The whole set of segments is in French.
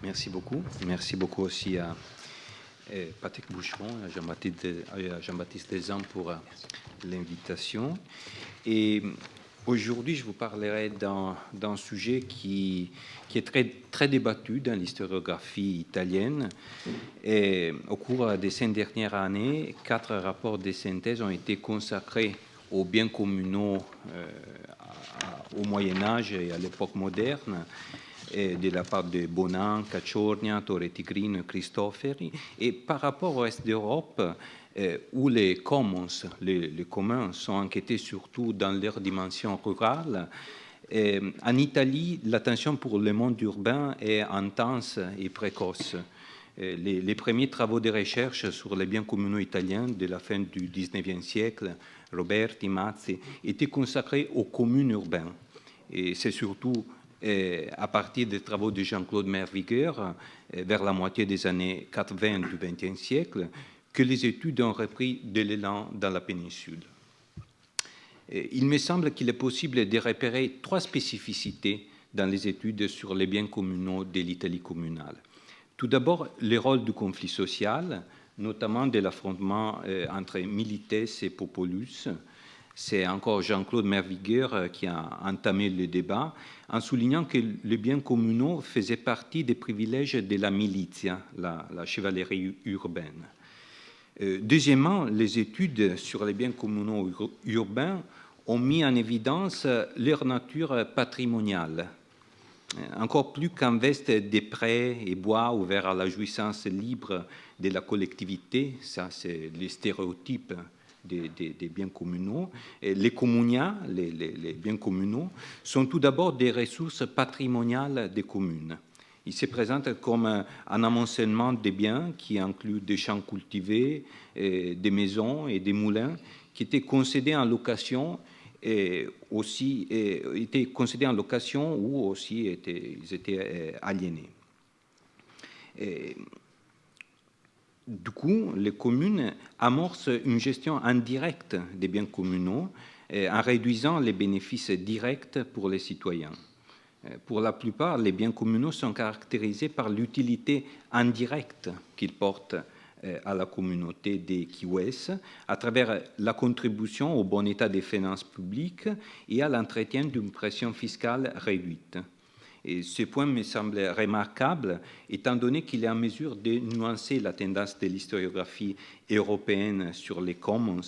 Merci beaucoup. Merci beaucoup aussi à Patrick Boucheron et à Jean-Baptiste Desan pour l'invitation. Et aujourd'hui, je vous parlerai d'un sujet qui est très débattu dans l'historiographie italienne. Et au cours des 5 dernières années, 4 rapports de synthèse ont été consacrés aux biens communaux au Moyen-Âge et à l'époque moderne, de la part de Bonan, Cacciornia, Torre Tigrine, Cristofori. Et par rapport au reste d'Europe, où les commons, les communs, sont enquêtés surtout dans leur dimension rurale, en Italie, l'attention pour le monde urbain est intense et précoce. Les premiers travaux de recherche sur les biens communaux italiens de la fin du XIXe siècle, Roberti, Mazzi, étaient consacrés aux communes urbaines. Et c'est surtout à partir des travaux de Jean-Claude Mervigueur, vers la moitié des années 80 du XXe siècle, que les études ont repris de l'élan dans la péninsule. Il me semble qu'il est possible de repérer 3 spécificités dans les études sur les biens communaux de l'Italie communale. Tout d'abord, le rôle du conflit social, notamment de l'affrontement entre milites et populus. C'est encore Jean-Claude Mervigueur qui a entamé le débat en soulignant que les biens communaux faisaient partie des privilèges de la militia, la chevalerie urbaine. Deuxièmement, les études sur les biens communaux urbains ont mis en évidence leur nature patrimoniale. Encore plus qu'en veste des prés et bois ouverts à la jouissance libre de la collectivité, ça c'est les stéréotypes des biens communaux. Et les communia, les biens communaux, sont tout d'abord des ressources patrimoniales des communes. Ils se présentent comme un amoncellement de biens qui inclut des champs cultivés, des maisons et des moulins qui étaient concédés en location et aussi étaient concédés en location ou aussi ils étaient aliénés. Du coup, les communes amorcent une gestion indirecte des biens communaux en réduisant les bénéfices directs pour les citoyens. Pour la plupart, les biens communaux sont caractérisés par l'utilité indirecte qu'ils portent à la communauté des Kiwes à travers la contribution au bon état des finances publiques et à l'entretien d'une pression fiscale réduite. Et ce point me semble remarquable, étant donné qu'il est en mesure de nuancer la tendance de l'historiographie européenne sur les commons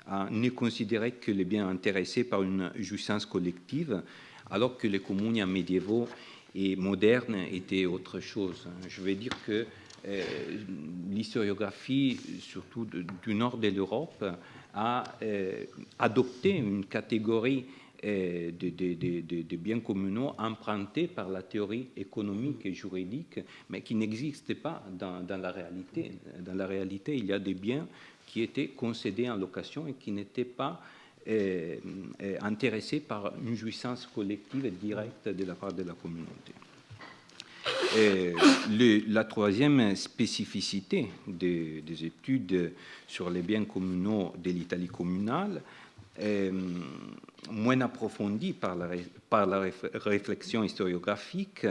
à ne considérer que les biens intéressés par une jouissance collective, alors que les communes médiévaux et modernes étaient autre chose. Je veux dire que l'historiographie, surtout du nord de l'Europe, a adopté une catégorie de biens communaux empruntés par la théorie économique et juridique, mais qui n'existait pas dans la réalité. Dans la réalité, il y a des biens qui étaient concédés en location et qui n'étaient pas intéressés par une jouissance collective directe de la part de la communauté. La troisième spécificité des études sur les biens communaux de l'Italie communale, moins approfondie par la réflexion historiographique,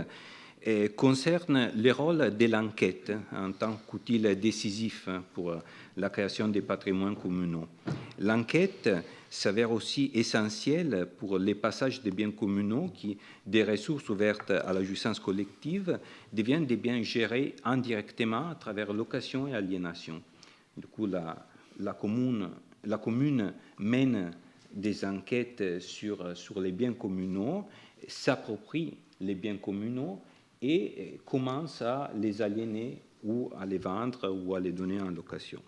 concerne le rôle de l'enquête en tant qu'outil décisif pour la création des patrimoines communaux. L'enquête s'avère aussi essentielle pour les passages des biens communaux qui, des ressources ouvertes à la jouissance collective, deviennent des biens gérés indirectement à travers location et aliénation. Du coup, la commune mène des enquêtes sur les biens communaux, s'approprie les biens communaux et commence à les aliéner ou à les vendre ou à les donner en location.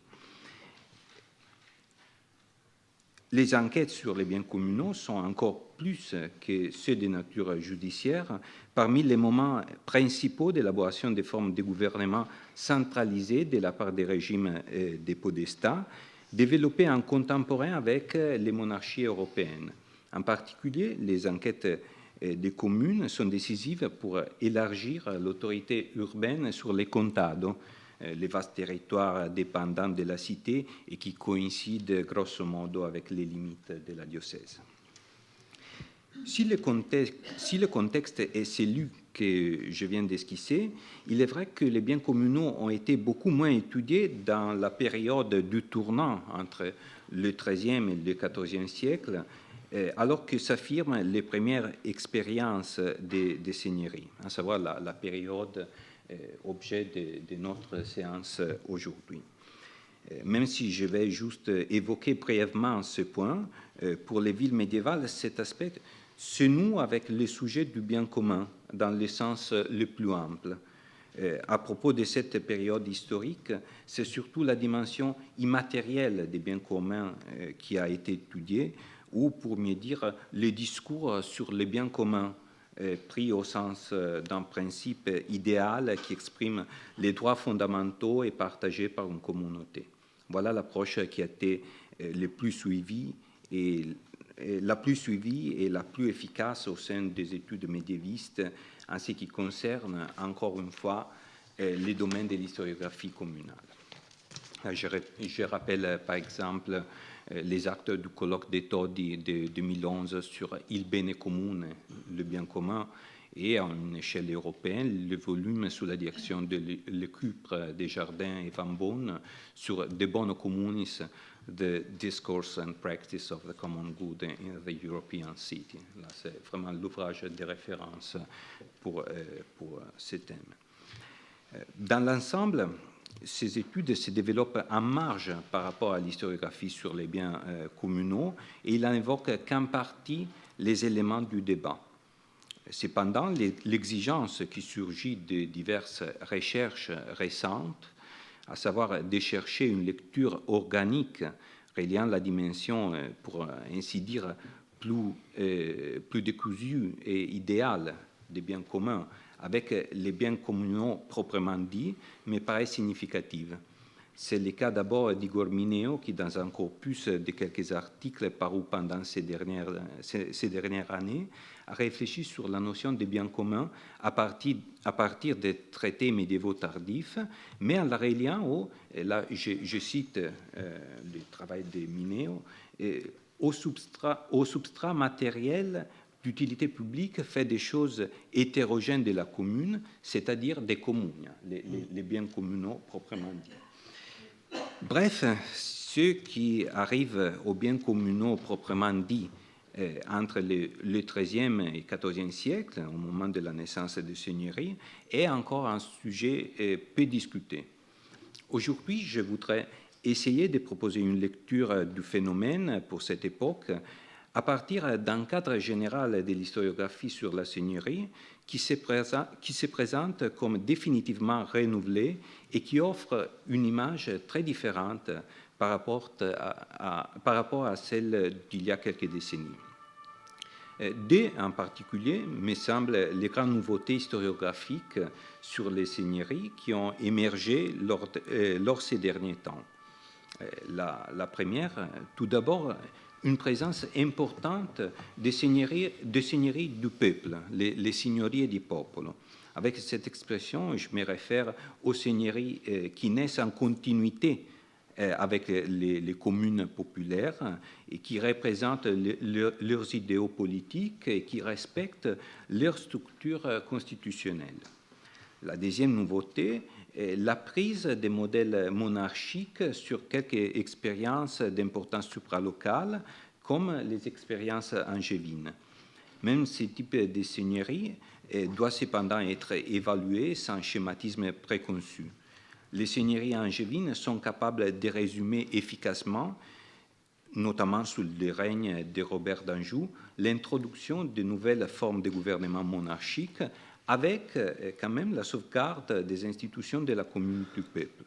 Les enquêtes sur les biens communaux sont encore plus que ceux de nature judiciaire parmi les moments principaux d'élaboration des formes de gouvernement centralisées de la part des régimes des podestats, développés en contemporain avec les monarchies européennes. En particulier, les enquêtes des communes sont décisives pour élargir l'autorité urbaine sur les contado, les vastes territoires dépendants de la cité et qui coïncident grosso modo avec les limites de la diocèse. Si le contexte est celui que je viens d'esquisser, il est vrai que les biens communaux ont été beaucoup moins étudiés dans la période du tournant entre le XIIIe et le XIVe siècle, alors que s'affirment les premières expériences des seigneuries, à savoir la période objet de notre séance aujourd'hui. Même si je vais juste évoquer brièvement ce point, pour les villes médiévales, cet aspect se noue avec le sujet du bien commun dans le sens le plus ample. À propos de cette période historique, c'est surtout la dimension immatérielle des biens communs qui a été étudiée, ou pour mieux dire, le discours sur les biens communs pris au sens d'un principe idéal qui exprime les droits fondamentaux et partagés par une communauté. Voilà l'approche qui a été la plus suivie et la plus efficace au sein des études médiévistes en ce qui concerne, encore une fois, les domaines de l'historiographie communale. Je rappelle, par exemple, les actes du colloque des Todi de 2011 sur Il bene comune, le bien commun, et à une échelle européenne, le volume sous la direction de Lecupre, Desjardins et Van Boon sur De Bono Communis, The Discourse and Practice of the Common Good in the European City. Là, c'est vraiment l'ouvrage de référence pour ce thème. Dans l'ensemble, ces études se développent en marge par rapport à l'historiographie sur les biens communaux et il n'invoque qu'en partie les éléments du débat. Cependant, l'exigence qui surgit de diverses recherches récentes, à savoir de chercher une lecture organique reliant la dimension, pour ainsi dire, plus décousue et idéale des biens communs avec les biens communaux proprement dits, me paraît significative. C'est le cas d'abord d'Igor Mineo, qui, dans un corpus de quelques articles parus pendant ces dernières années, a réfléchi sur la notion de biens communs à partir des traités médiévaux tardifs, mais en la reliant, et là je cite le travail de Mineo, au substrat matériel d'utilité publique fait des choses hétérogènes de la commune, c'est-à-dire des communes, les biens communaux proprement dits. Bref, ceux qui arrivent aux biens communaux proprement dits entre le XIIIe et XIVe siècle, au moment de la naissance des seigneuries, est encore un sujet peu discuté. Aujourd'hui, je voudrais essayer de proposer une lecture du phénomène pour cette époque à partir d'un cadre général de l'historiographie sur la seigneurie qui se présente comme définitivement renouvelé et qui offre une image très différente par rapport à celle d'il y a quelques décennies. Deux en particulier me semblent les grandes nouveautés historiographiques sur les seigneuries qui ont émergé lors ces derniers temps. La première, tout d'abord, une présence importante des seigneuries du peuple, les signorie di popolo. Avec cette expression, je me réfère aux seigneuries qui naissent en continuité avec les communes populaires et qui représentent leurs idéaux politiques et qui respectent leur structure constitutionnelle. La deuxième nouveauté est la prise des modèles monarchiques sur quelques expériences d'importance supralocale, comme les expériences angevines. Même ce type de seigneurie doit cependant être évalué sans schématisme préconçu. Les seigneuries angevines sont capables de résumer efficacement, notamment sous le règne de Robert d'Anjou, l'introduction de nouvelles formes de gouvernement monarchique avec quand même la sauvegarde des institutions de la commune du peuple.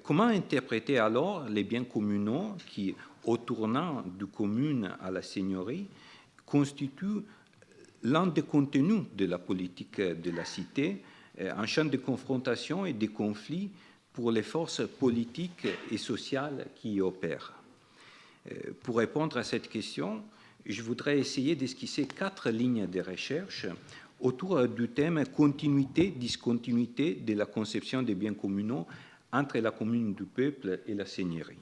Comment interpréter alors les biens communaux qui, au tournant du commune à la seigneurie, constituent l'un des contenus de la politique de la cité, un champ de confrontation et de conflits pour les forces politiques et sociales qui y opèrent. Pour répondre à cette question, je voudrais essayer d'esquisser 4 lignes de recherche autour du thème continuité-discontinuité de la conception des biens communaux entre la commune du peuple et la seigneurie.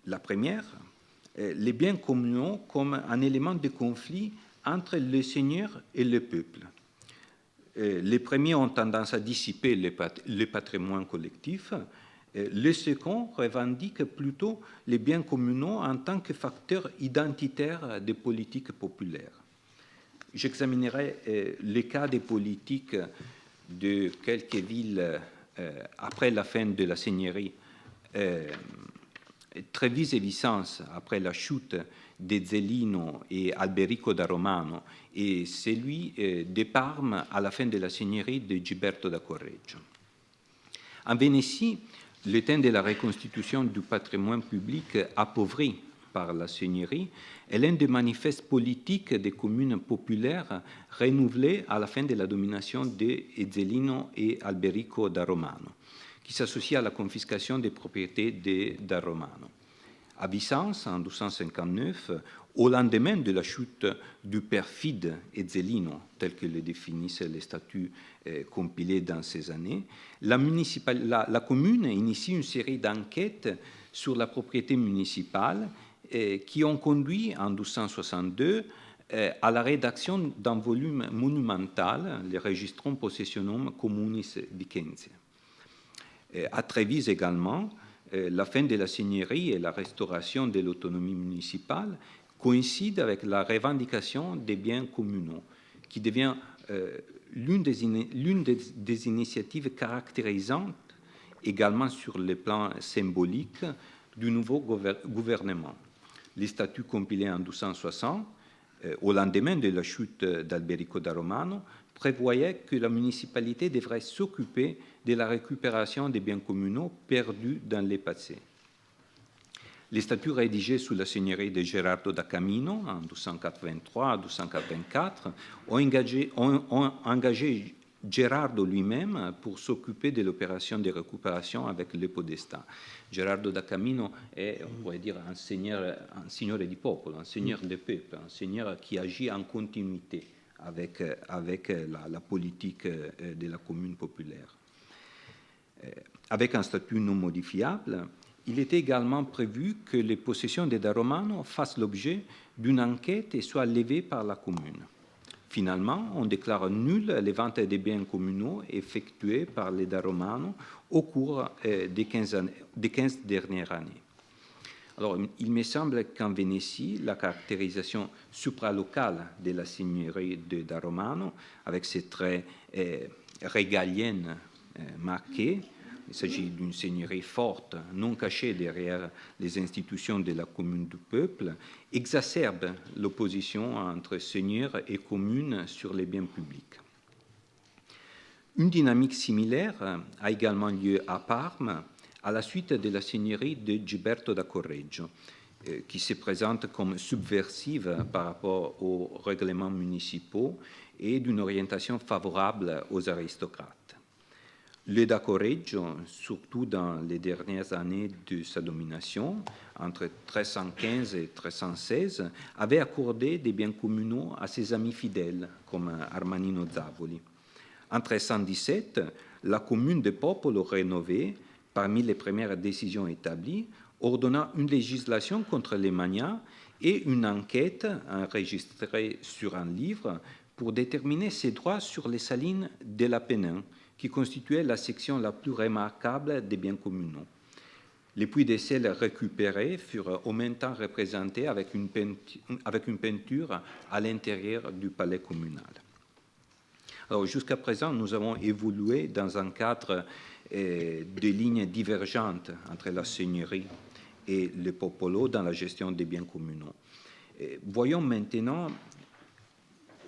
La première, les biens communaux comme un élément de conflit entre les seigneurs et le peuple. Les premiers ont tendance à dissiper le patrimoine collectif. Les seconds revendiquent plutôt les biens communaux en tant que facteur identitaire des politiques populaires. J'examinerai le cas des politiques de quelques villes après la fin de la seigneurie. Treviso et Vicence, après la chute de Zellino et Alberico da Romano, et celui de Parme à la fin de la seigneurie de Giberto da Correggio. En Vénétie, le temps de la reconstitution du patrimoine public appauvri par la seigneurie est l'un des manifestes politiques des communes populaires renouvelées à la fin de la domination de Zellino et Alberico da Romano, qui s'associe à la confiscation des propriétés da Romano. À Vicence, en 1259, au lendemain de la chute du perfide Zellino, tel que le définissent les statuts compilés dans ces années, la commune initie une série d'enquêtes sur la propriété municipale qui ont conduit en 1262 à la rédaction d'un volume monumental, le Registrum Possessionum Communis Vicenze. À Trévise également, la fin de la seigneurie et la restauration de l'autonomie municipale coïncident avec la revendication des biens communaux, qui devient l'une des initiatives caractérisantes également sur le plan symbolique du nouveau gouvernement. Les statuts compilés en 1260, au lendemain de la chute d'Alberico da Romano, prévoyait que la municipalité devrait s'occuper de la récupération des biens communaux perdus dans le passé. Les statuts rédigés sous la seigneurie de Gerardo da Camino en 1283 à 1284 ont engagé Gerardo lui-même pour s'occuper de l'opération de récupération avec le podestat. Gerardo da Camino est, on pourrait dire, un seigneur du peuple, un seigneur de peuple, un seigneur qui agit en continuité avec la politique de la commune populaire. Avec un statut non modifiable, il était également prévu que les possessions de da Romano fassent l'objet d'une enquête et soient levées par la commune. Finalement, on déclare nulles les ventes des biens communaux effectuées par les da Romano au cours des 15 dernières années. Alors, il me semble qu'en Vénétie, la caractérisation supralocale de la seigneurie de da Romano, avec ses traits régaliennes marqués, il s'agit d'une seigneurie forte, non cachée derrière les institutions de la commune du peuple, exacerbe l'opposition entre seigneurs et communes sur les biens publics. Une dynamique similaire a également lieu à Parme, à la suite de la seigneurie de Giberto da Correggio, qui se présente comme subversive par rapport aux règlements municipaux et d'une orientation favorable aux aristocrates. Le da Correggio, surtout dans les dernières années de sa domination, entre 1315 et 1316, avait accordé des biens communaux à ses amis fidèles, comme Armanino Zavoli. En 1317, la commune de Popolo rénovée, parmi les premières décisions établies, ordonna une législation contre les manias et une enquête enregistrée sur un livre pour déterminer ses droits sur les salines de l'Apennin, qui constituait la section la plus remarquable des biens communaux. Les puits de sel récupérés furent en même temps représentés avec une peinture à l'intérieur du palais communal. Alors, jusqu'à présent, nous avons évolué dans un cadre de lignes divergentes entre la seigneurie et le popolo dans la gestion des biens communaux. Voyons maintenant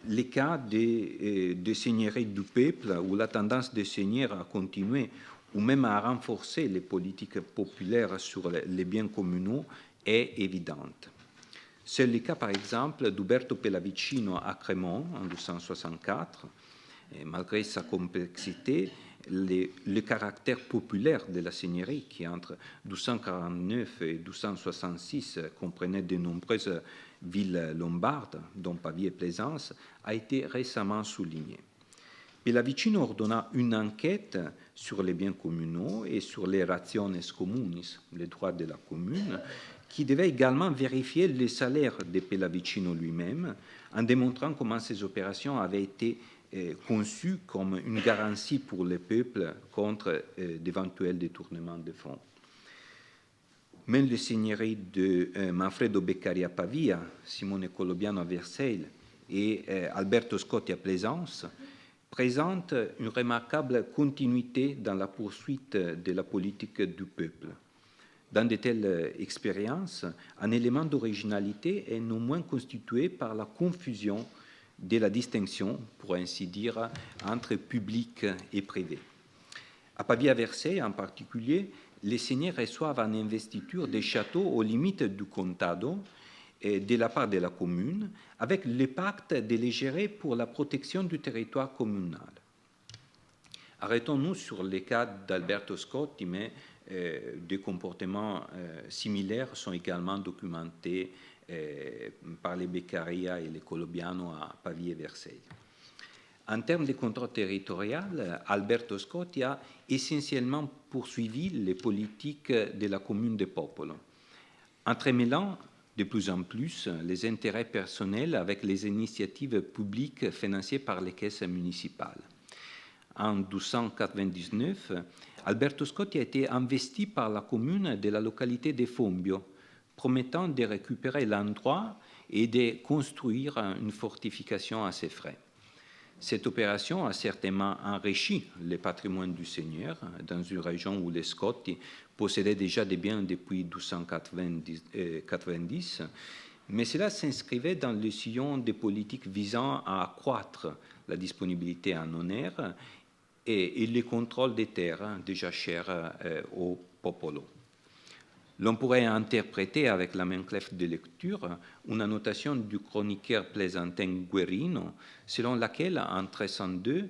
les cas des seigneuries du peuple où la tendance des seigneurs à continuer ou même à renforcer les politiques populaires sur les biens communaux est évidente. C'est le cas, par exemple, d'Uberto Pellavicino à Crémont en 1264. Et malgré sa complexité, le caractère populaire de la seigneurie, qui entre 1249 et 1266 comprenait de nombreuses villes lombardes, dont Pavie et Plaisance, a été récemment souligné. Pellavicino ordonna une enquête sur les biens communaux et sur les rationes communis, les droits de la commune, qui devait également vérifier les salaires de Pallavicino lui-même, en démontrant comment ces opérations avaient été conçues comme une garantie pour le peuple contre d'éventuels détournements de fonds. Même les seigneuries de Manfredo Beccari à Pavia, Simone Colobiano à Versailles et Alberto Scotti à Plaisance présentent une remarquable continuité dans la poursuite de la politique du peuple. Dans de telles expériences, un élément d'originalité est non moins constitué par la confusion de la distinction, pour ainsi dire, entre public et privé. À Pavia-Versailles, en particulier, les seigneurs reçoivent en investiture des châteaux aux limites du contado et de la part de la commune, avec le pacte de les gérer pour la protection du territoire communal. Arrêtons-nous sur les cas d'Alberto Scotti, mais des comportements similaires sont également documentés par les Beccaria et les Colobiano à Pavia et Versailles. En termes de contrôle territorial, Alberto Scotti a essentiellement poursuivi les politiques de la commune de Popolo, entremêlant de plus en plus les intérêts personnels avec les initiatives publiques financées par les caisses municipales. En 1299, Alberto Scotti a été investi par la commune de la localité de Fombio, promettant de récupérer l'endroit et de construire une fortification à ses frais. Cette opération a certainement enrichi le patrimoine du seigneur dans une région où les Scotti possédaient déjà des biens depuis 1290, mais cela s'inscrivait dans le sillon des politiques visant à accroître la disponibilité en honneur et le contrôle des terres déjà chères au popolo. L'on pourrait interpréter avec la même clef de lecture une annotation du chroniqueur plaisantin Guerrino, selon laquelle, en 1302,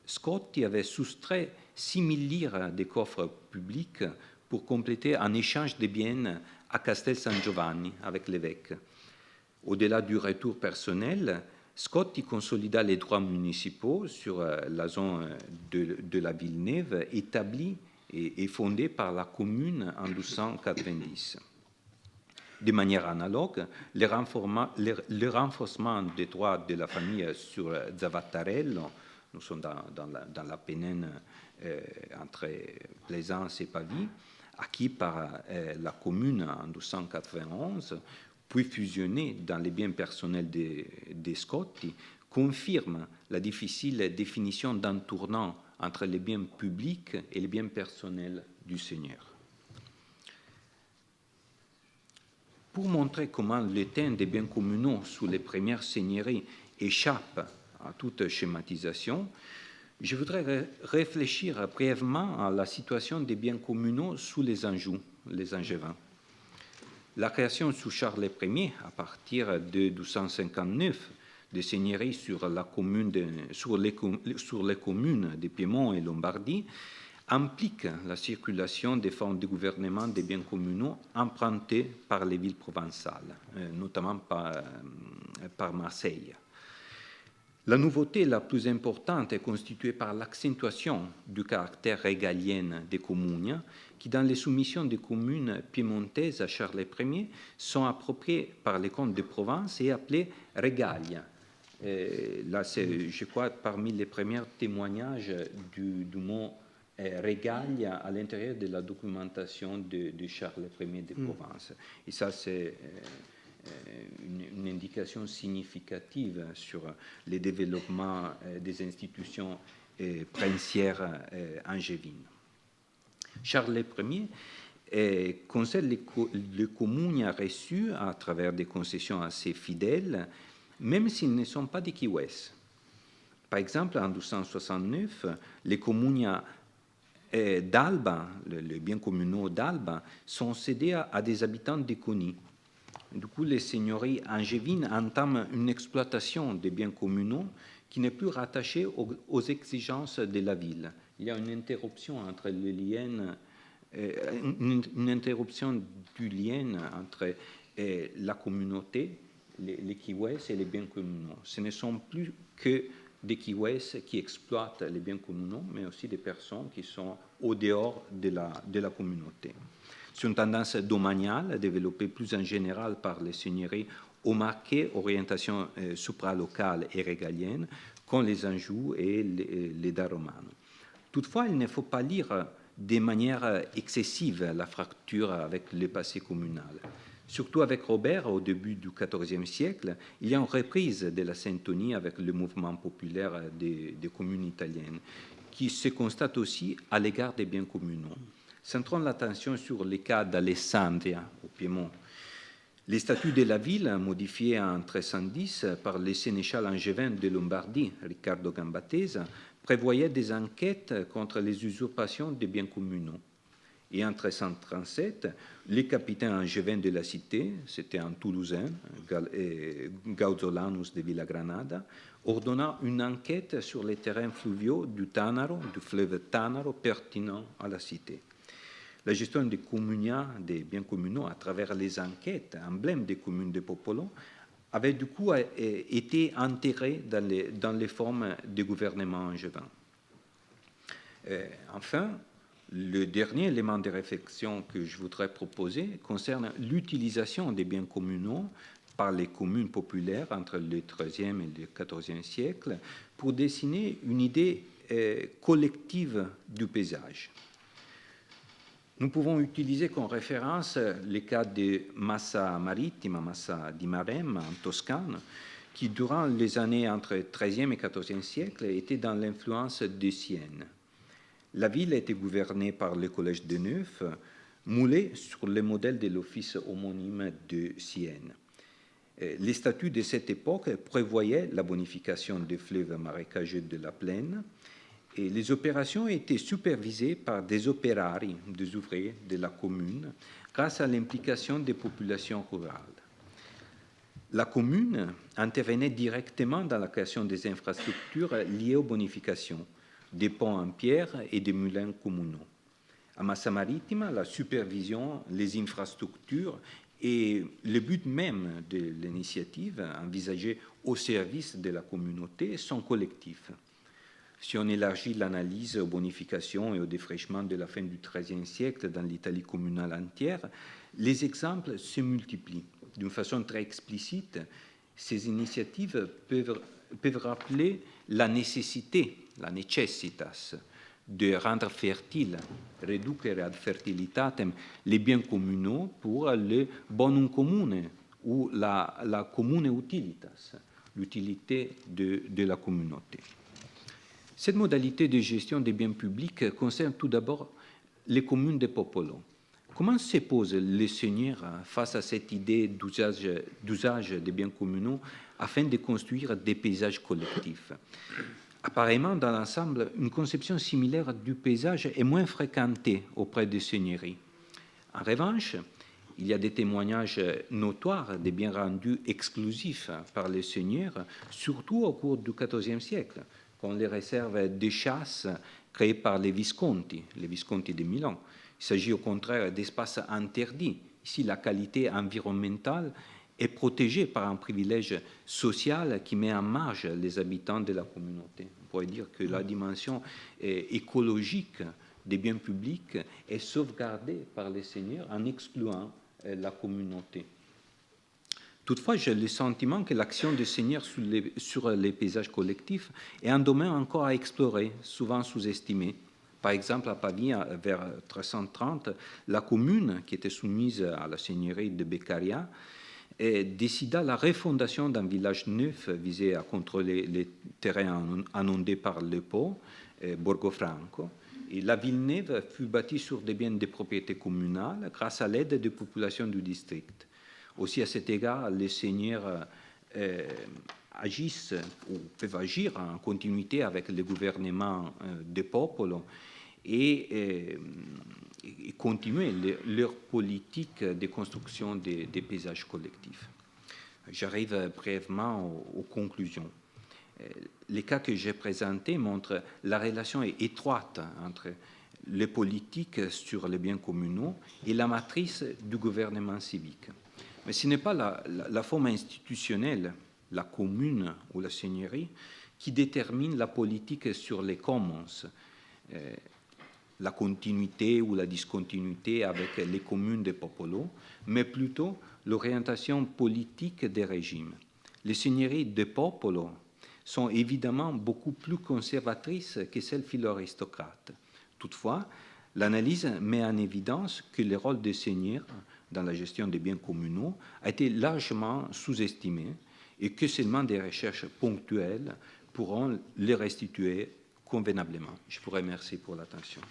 Scotti avait soustrait 6 000 lire des coffres publics pour compléter un échange de biens à Castel San Giovanni avec l'évêque. Au-delà du retour personnel, Scotti consolida les droits municipaux sur la zone de la Villeneuve établie et fondée par la commune en 1290. De manière analogue, le renforcement des droits de la famille sur Zavattarello, nous sommes dans la Pennine entre Plaisance et Pavie, acquis par la commune en 1291, puis fusionné dans les biens personnels des Scotti, confirme la difficile définition d'un tournant entre les biens publics et les biens personnels du Seigneur. Pour montrer comment l'éteinte des biens communaux sous les premières seigneuries échappe à toute schématisation, je voudrais réfléchir brièvement à la situation des biens communaux sous les Anjou, les Angevins. La création sous Charles Ier, à partir de 1259, des seigneuries sur les communes de Piémont et Lombardie, implique la circulation des fonds de gouvernement des biens communaux empruntés par les villes provençales, notamment par Marseille. La nouveauté la plus importante est constituée par l'accentuation du caractère régalien des communes, qui, dans les soumissions des communes piémontaises à Charles Ier, sont appropriées par les comtes de Provence et appelées régalia. Là, c'est, je crois, parmi les premiers témoignages du mot régalia à l'intérieur de la documentation de Charles Ier de Provence. Et ça, c'est une indication significative sur le développement des institutions princières angevines. Charles Ier concède les communes reçues à travers des concessions à ses fidèles, même s'ils ne sont pas des kiwes. Par exemple, en 1269, les communes d'Alba, les biens communaux d'Alba, sont cédés à des habitants de Coni. Du coup, les seigneuries angevines entament une exploitation des biens communaux qui n'est plus rattachée aux exigences de la ville. Il y a une interruption entre les liens, une interruption du lien entre la communauté, les kiwes et les biens communaux. Ce ne sont plus que des kiwes qui exploitent les biens communaux, mais aussi des personnes qui sont au dehors de la communauté. C'est une tendance domaniale développée plus en général par les seigneuries aux marquées orientation supralocale et régalienne, comme les Anjou et les Daromanes. Toutefois, il ne faut pas lire de manière excessive la fracture avec le passé communal. Surtout avec Robert, au début du XIVe siècle, il y a une reprise de la syntonie avec le mouvement populaire des communes italiennes, qui se constate aussi à l'égard des biens communaux. Centrons l'attention sur les cas d'Alessandria, au Piémont. Les statuts de la ville, modifiés en 1310 par le sénéchal angevin de Lombardie, Riccardo Gambatesa, prévoyaient des enquêtes contre les usurpations des biens communaux. Et en 1337, les capitaines angevins de la cité, c'était un Toulousain, Gauzolanus de Villagranada, ordonna une enquête sur les terrains fluviaux du Tanaro, du fleuve Tanaro, pertinents à la cité. La gestion des communia, des biens communaux, à travers les enquêtes, emblèmes des communes de Popolo, avait du coup été enterrée dans les formes de gouvernement angevin. Enfin, le dernier élément de réflexion que je voudrais proposer concerne l'utilisation des biens communaux par les communes populaires entre le XIIIe et le XIVe siècle pour dessiner une idée collective du paysage. Nous pouvons utiliser comme référence le cas de Massa Marittima, Massa di Maremma, en Toscane, qui, durant les années entre XIIIe et XIVe siècle, était dans l'influence de Sienne. La ville était gouvernée par le collège de Neuf, moulé sur le modèle de l'office homonyme de Sienne. Les statuts de cette époque prévoyaient la bonification des fleuves marécageux de la plaine, et les opérations étaient supervisées par des opérari, des ouvriers de la commune, grâce à l'implication des populations rurales. La commune intervenait directement dans la création des infrastructures liées aux bonifications, des ponts en pierre et des moulins communaux. À Massa Marittima, la supervision, les infrastructures et le but même de l'initiative envisagée au service de la communauté sont collectifs. Si on élargit l'analyse aux bonifications et au défraîchement de la fin du XIIIe siècle dans l'Italie communale entière, les exemples se multiplient. D'une façon très explicite, ces initiatives peuvent rappeler la nécessité, la necessitas, de rendre fertile, reducere ad fertilitatem, les biens communaux pour le bonum comune ou la commune utilitas, l'utilité de la communauté. Cette modalité de gestion des biens publics concerne tout d'abord les communes de Popolo. Comment se pose le seigneur face à cette idée d'usage des biens communaux afin de construire des paysages collectifs? Apparemment, dans l'ensemble, une conception similaire du paysage est moins fréquentée auprès des seigneuries. En revanche, il y a des témoignages notoires des biens rendus exclusifs par les seigneurs, surtout au cours du XIVe siècle, comme les réserves de chasse créées par les Visconti de Milan. Il s'agit au contraire d'espaces interdits. Ici, la qualité environnementale est protégée par un privilège social qui met en marge les habitants de la communauté. On pourrait dire que la dimension écologique des biens publics est sauvegardée par les seigneurs en excluant la communauté. Toutefois, j'ai le sentiment que l'action des seigneurs sur les paysages collectifs est un domaine encore à explorer, souvent sous-estimé. Par exemple, à Pavie, vers 1330, la commune, qui était soumise à la seigneurie de Beccaria, décida la refondation d'un village neuf visé à contrôler les terrains inondés par le Po, Borgofranco. Et la ville neuve fut bâtie sur des biens de propriété communale grâce à l'aide des populations du district. Aussi, à cet égard, les seigneurs agissent ou peuvent agir en continuité avec le gouvernement des peuples et continuer leur politique de construction des paysages collectifs. J'arrive brièvement aux conclusions. Les cas que j'ai présentés montrent la relation étroite entre les politiques sur les biens communaux et la matrice du gouvernement civique. Mais ce n'est pas la forme institutionnelle, la commune ou la seigneurie, qui détermine la politique sur les commons. la continuité ou la discontinuité avec les communes de Popolo, mais plutôt l'orientation politique des régimes. Les seigneuries de Popolo sont évidemment beaucoup plus conservatrices que celles philo-aristocrates. Toutefois, l'analyse met en évidence que le rôle des seigneurs dans la gestion des biens communaux a été largement sous-estimé et que seulement des recherches ponctuelles pourront les restituer convenablement. Je vous remercie pour l'attention.